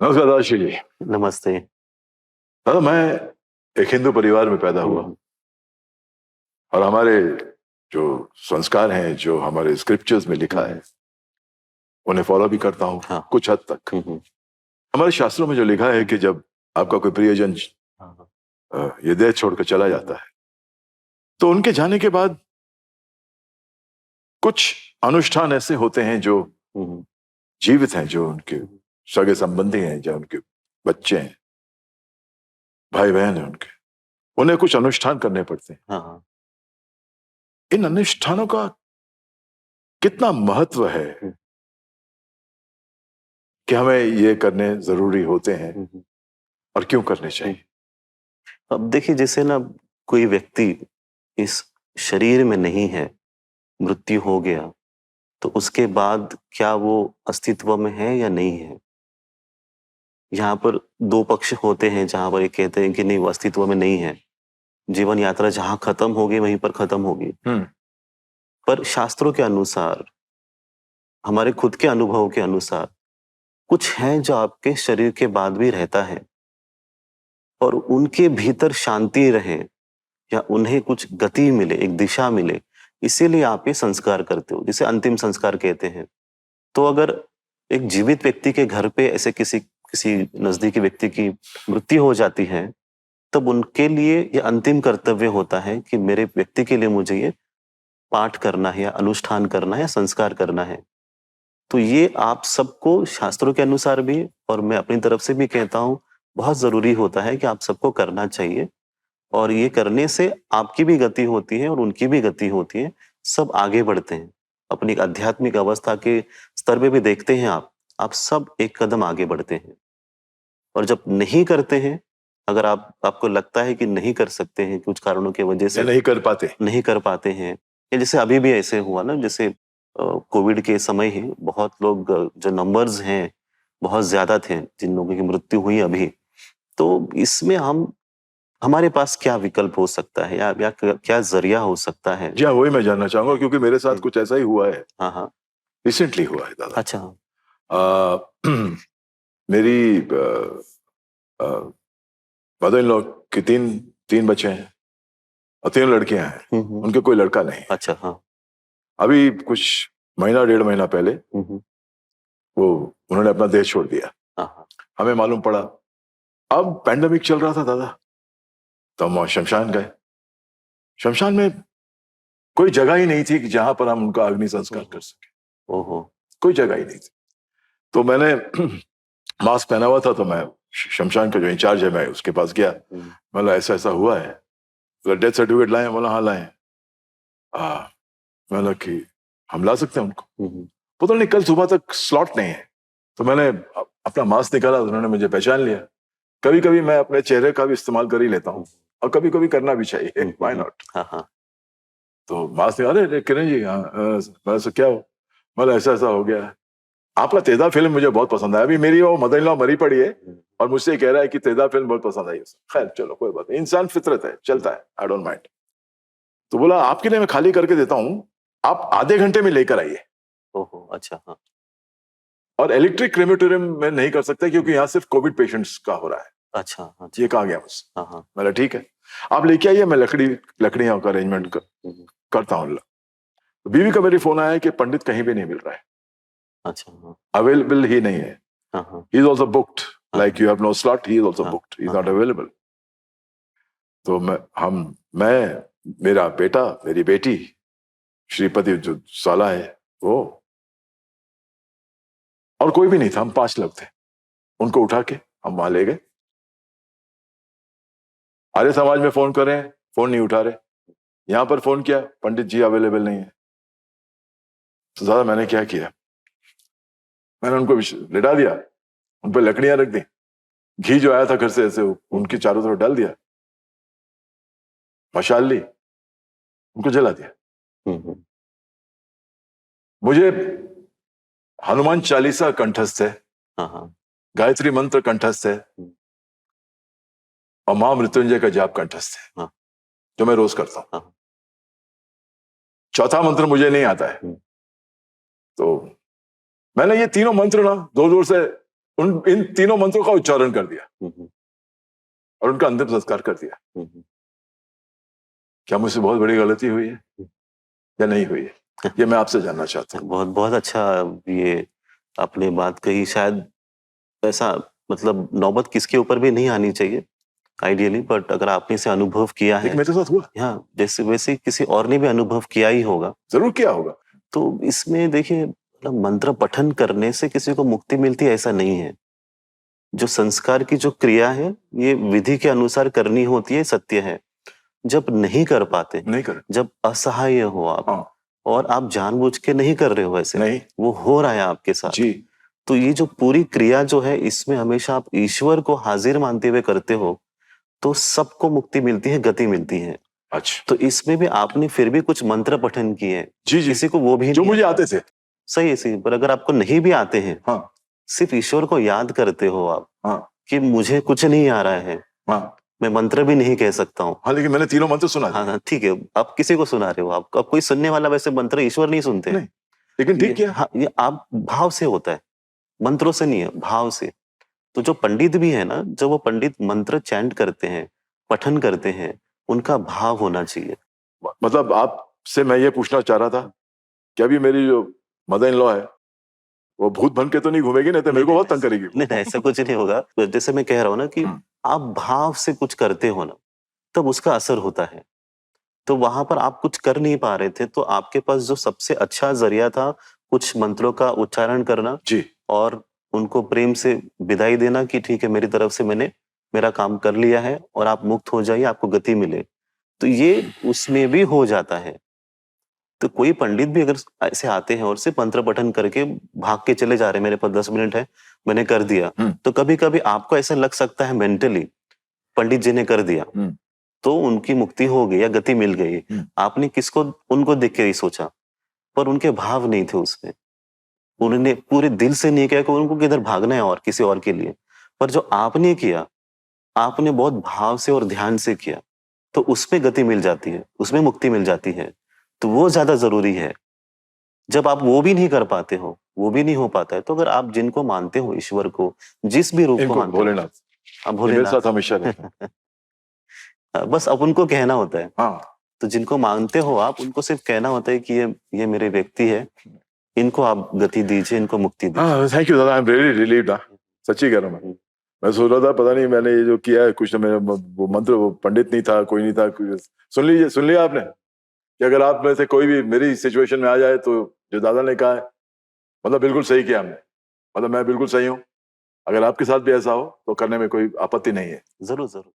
नमस्कार दादाश्री जी। नमस्ते। दादा, मैं एक हिंदू परिवार में पैदा हुआ और हमारे जो संस्कार हैं, जो हमारे स्क्रिप्चर्स में लिखा है, उन्हें फॉलो भी करता हूँ हाँ। कुछ हद तक। हमारे शास्त्रों में जो लिखा है कि जब आपका कोई प्रियजन हाँ। ये देह छोड़कर चला जाता है तो उनके जाने के बाद कुछ अनुष्ठान ऐसे होते हैं जो जीवित हैं, जो उनके सगे संबंधी हैं, जो उनके बच्चे हैं, भाई बहन हैं, उन्हें कुछ अनुष्ठान करने पड़ते हैं। हाँ। इन अनुष्ठानों का कितना महत्व है कि हमें ये करने जरूरी होते हैं और क्यों करने चाहिए? अब देखिए, जैसे ना कोई व्यक्ति इस शरीर में नहीं है, मृत्यु हो गया, तो उसके बाद क्या वो अस्तित्व में है या नहीं है? यहाँ पर दो पक्ष होते हैं, जहाँ पर ये कहते हैं कि नहीं, वो अस्तित्व में नहीं है, जीवन यात्रा जहाँ खत्म होगी वहीं पर खत्म होगी। पर शास्त्रों के अनुसार, हमारे खुद के अनुभव के अनुसार, कुछ हैं जो आपके शरीर के बाद भी रहता है और उनके भीतर शांति रहे या उन्हें कुछ गति मिले, एक दिशा मिले, इसीलिए आप ये संस्कार करते हो, जिसे अंतिम संस्कार कहते हैं। तो अगर एक जीवित व्यक्ति के घर पे ऐसे किसी किसी नजदीकी व्यक्ति की मृत्यु हो जाती है, तब उनके लिए ये अंतिम कर्तव्य होता है कि मेरे व्यक्ति के लिए मुझे ये पाठ करना है या अनुष्ठान करना है या संस्कार करना है। तो ये आप सबको शास्त्रों के अनुसार भी और मैं अपनी तरफ से भी कहता हूँ, बहुत जरूरी होता है कि आप सबको करना चाहिए। और ये करने से आपकी भी गति होती है और उनकी भी गति होती है, सब आगे बढ़ते हैं। अपनी आध्यात्मिक अवस्था के स्तर पे भी देखते हैं आप सब एक कदम आगे बढ़ते हैं। और जब नहीं करते हैं, अगर आपको लगता है कि नहीं कर सकते हैं कुछ कारणों की वजह से, नहीं कर पाते हैं, या जैसे अभी भी ऐसे हुआ ना, जैसे कोविड के समय ही बहुत लोग, जो नंबर्स हैं बहुत ज्यादा थे जिन लोगों की मृत्यु हुई अभी, तो इसमें हमारे पास क्या विकल्प हो सकता है या क्या जरिया हो सकता है? जी हाँ, वही मैं जानना चाहूंगा क्योंकि मेरे साथ कुछ ऐसा ही हुआ है। हाँ। रिसेंटली हुआ है दादा। अच्छा। मेरी मदर इन लॉ के तीन तीन बच्चे हैं और तीन लड़कियां हैं। उनके कोई लड़का नहीं है। अच्छा। हाँ। अभी कुछ महीना डेढ़ महीना पहले वो उन्होंने अपना देश छोड़ दिया। हाँ। हमें मालूम पड़ा, अब पैंडेमिक चल रहा था दादा, तो हम शमशान गए। शमशान में कोई जगह ही नहीं थी कि जहां पर हम उनका अग्नि संस्कार कर सके। ओहो। कोई कोई जगह ही नहीं थी। तो मैंने मास्क पहना हुआ था, तो मैं शमशान का जो इंचार्ज है मैं उसके पास गया। मतलब ऐसा ऐसा हुआ है, तो डेथ सर्टिफिकेट लाए? बोला हाँ लाए। मतलब कि हम ला सकते हैं उनको? पता नहीं, कल सुबह तक स्लॉट नहीं है। तो मैंने अपना मास्क निकाला, तो उन्होंने मुझे पहचान लिया। कभी कभी मैं अपने चेहरे का भी इस्तेमाल कर ही लेता हूँ और कभी कभी करना भी चाहिए, व्हाई नॉट। तो मास्क निकाले, अरे किरण जी, हाँ क्या हो? मतलब ऐसा ऐसा हो गया। आपका तेजा फिल्म मुझे बहुत पसंद आया। अभी मेरी वो मदर इन लॉ मरी पड़ी है और मुझसे कह रहा है कि तेजा फिल्म बहुत पसंद आई। खैर चलो, कोई बात नहीं, इंसान फितरत है, चलता है, आई डोंट माइंड। तो बोला आपके लिए मैं खाली करके देता हूं, आप आधे घंटे में लेकर आइए। ओहो। अच्छा। हाँ। और इलेक्ट्रिक क्रेमेटोरियम में नहीं कर सकते क्योंकि यहाँ सिर्फ कोविड पेशेंट्स का हो रहा है। अच्छा। हाँ। ये कहा गया मुझसे। हाँ। मैंने ठीक है, आप लेके आइए, मैं लकड़ियां का अरेंजमेंट करता हूँ। बीवी का मेरी फोन आया कि पंडित कहीं भी नहीं मिल रहा है। अच्छा। अवेलेबल ही नहीं है। He is also booked, like you have no slot, he is also booked, he is not available. तो मैं मेरा बेटा, मेरी बेटी, श्रीपति जो साला है वो, और कोई भी नहीं था। हम 5 लोग थे। उनको उठा के हम वहां ले गए। आर्य समाज में फोन करें, फोन नहीं उठा रहे। यहां पर फोन किया, पंडित जी अवेलेबल नहीं है। तो ज्यादा मैंने क्या किया, मैंने उनको लिटा दिया, उन पर लकड़ियां रख दी, घी जो आया था घर से ऐसे उनके चारों तरफ डाल दिया, मशाल ली, उनको जला दिया। मुझे हनुमान चालीसा कंठस्थ है, गायत्री मंत्र कंठस्थ है और महामृत्युंजय का जाप कंठस्थ है, जो मैं रोज करता हूं। चौथा मंत्र मुझे नहीं आता है। तो मैंने ये तीनों मंत्र ना जोर जोर से इन तीनों मंत्रों का उच्चारण कर दिया हम्म, और उनका अंतिम संस्कार कर दिया। हम्म, क्या मुझसे बहुत बड़ी गलती हुई है या नहीं हुई है, ये मैं आपसे जानना चाहता हूँ। बहुत बहुत अच्छा ये आपने बात कही। शायद ऐसा मतलब नौबत किसके ऊपर भी नहीं आनी चाहिए आइडियली, बट अगर आपने इसे अनुभव किया है, लेकिन मेरे साथ हुआ, हाँ, जैसे वैसे किसी और ने भी अनुभव किया ही होगा। जरूर किया होगा। तो इसमें देखिए, मतलब मंत्र पठन करने से किसी को मुक्ति मिलती है ऐसा नहीं है। जो संस्कार की जो क्रिया है, ये विधि के अनुसार करनी होती है, सत्य है। जब नहीं कर पाते, नहीं कर, जब असहाय हो आप, हाँ, और आप जानबूझ के नहीं कर रहे हो ऐसे, नहीं, वो हो रहा है आपके साथ, जी, तो ये जो पूरी क्रिया जो है, इसमें हमेशा आप ईश्वर को हाजिर मानते हुए करते हो, तो सबको मुक्ति मिलती है, गति मिलती है। अच्छा, तो इसमें भी आपने फिर भी कुछ मंत्र पठन किए हैं, जी जी, किसी को वो भी जो नहीं मुझे आते थे, सही है, सही। पर अगर आपको नहीं भी आते हैं, हाँ, सिर्फ ईश्वर को याद करते हो आप हाँ, कि मुझे कुछ नहीं आ रहा है, हाँ, मैं मंत्र भी नहीं कह सकता हूँ। हाँ, लेकिन मैंने तीनों मंत्र सुना हाँ दिए। हाँ, ठीक है, आप किसी को सुना रहे हो, आप कोई सुनने वाला वैसे मंत्र ईश्वर नहीं सुनते। नहीं, लेकिन ठीक ये किया। हाँ, ये आप भाव से होता है, मंत्रों से नहीं है, भाव से। तो जो पंडित भी है ना, जब वो पंडित मंत्र चैंट करते हैं, पठन करते हैं, उनका भाव होना चाहिए। मतलब आपसे मैं ये पूछना चाह रहा था कि अभी मेरी जो मदर इन लॉ है, वो भूत बन के तो नहीं घूमेगी, नहीं तो मेरे को बहुत तंग करेगी। नहीं नहीं, ऐसा कुछ नहीं होगा। तो जैसे मैं कह रहा हूँ ना कि हम्म, आप भाव से कुछ करते हो ना, तब उसका असर होता है। तो वहां पर आप कुछ कर नहीं पा रहे थे, तो आपके पास जो सबसे अच्छा जरिया था, कुछ मंत्रों का उच्चारण करना जी, और उनको प्रेम से विदाई देना कि ठीक है, मेरी तरफ से मैंने मेरा काम कर लिया है और आप मुक्त हो जाइए, आपको गति मिले। तो ये उसमें भी हो जाता है। तो कोई पंडित भी अगर ऐसे आते हैं और सिर्फ मंत्र पठन करके भाग के चले जा रहे हैं, मेरे पास 10 मिनट है, मैंने कर दिया, हम्म, तो कभी कभी आपको ऐसा लग सकता है मेंटली, पंडित जी ने कर दिया हम्म, तो उनकी मुक्ति हो गई या गति मिल गई। हम्म, आपने किसको, उनको देख के ही सोचा, पर उनके भाव नहीं थे उसमें। उन्होंने पूरे दिल से नहीं किया कि उनको किधर भागना है और किसी और के लिए। पर जो आपने किया, आपने बहुत भाव से और ध्यान से किया, तो उसमें गति मिल जाती है, उसमें मुक्ति मिल जाती है। तो वो ज्यादा जरूरी है। जब आप वो भी नहीं कर पाते हो, वो भी नहीं हो पाता है, तो अगर आप जिनको मानते हो, ईश्वर को, जिस भी रूप को इनको मानते हो, भोलेनाथ, आप ये मेरे भोलेनाथ, साथ हमेशा रहते हैं। बस अब उनको कहना होता है। हाँ, तो जिनको मानते हो आप, उनको सिर्फ कहना होता है कि ये मेरे व्यक्ति है, इनको आप गति दीजिए, इनको मुक्ति दीजिए। हाँ, थैंक यू दादा, आई एम रियली रिलीव्ड। सच्ची कह रहा हूँ मैं सोच रहा था पता नहीं मैंने ये जो किया है कुछ ना, मेरा वो मंत्र, वो पंडित नहीं था, कोई नहीं था, सुन लिया आपने कि अगर आप में से कोई भी मेरी सिचुएशन में आ जाए तो जो दादा ने कहा है, मतलब बिल्कुल सही किया हमने, मतलब मैं बिल्कुल सही हूँ। अगर आपके साथ भी ऐसा हो तो करने में कोई आपत्ति नहीं है। जरूर जरूर।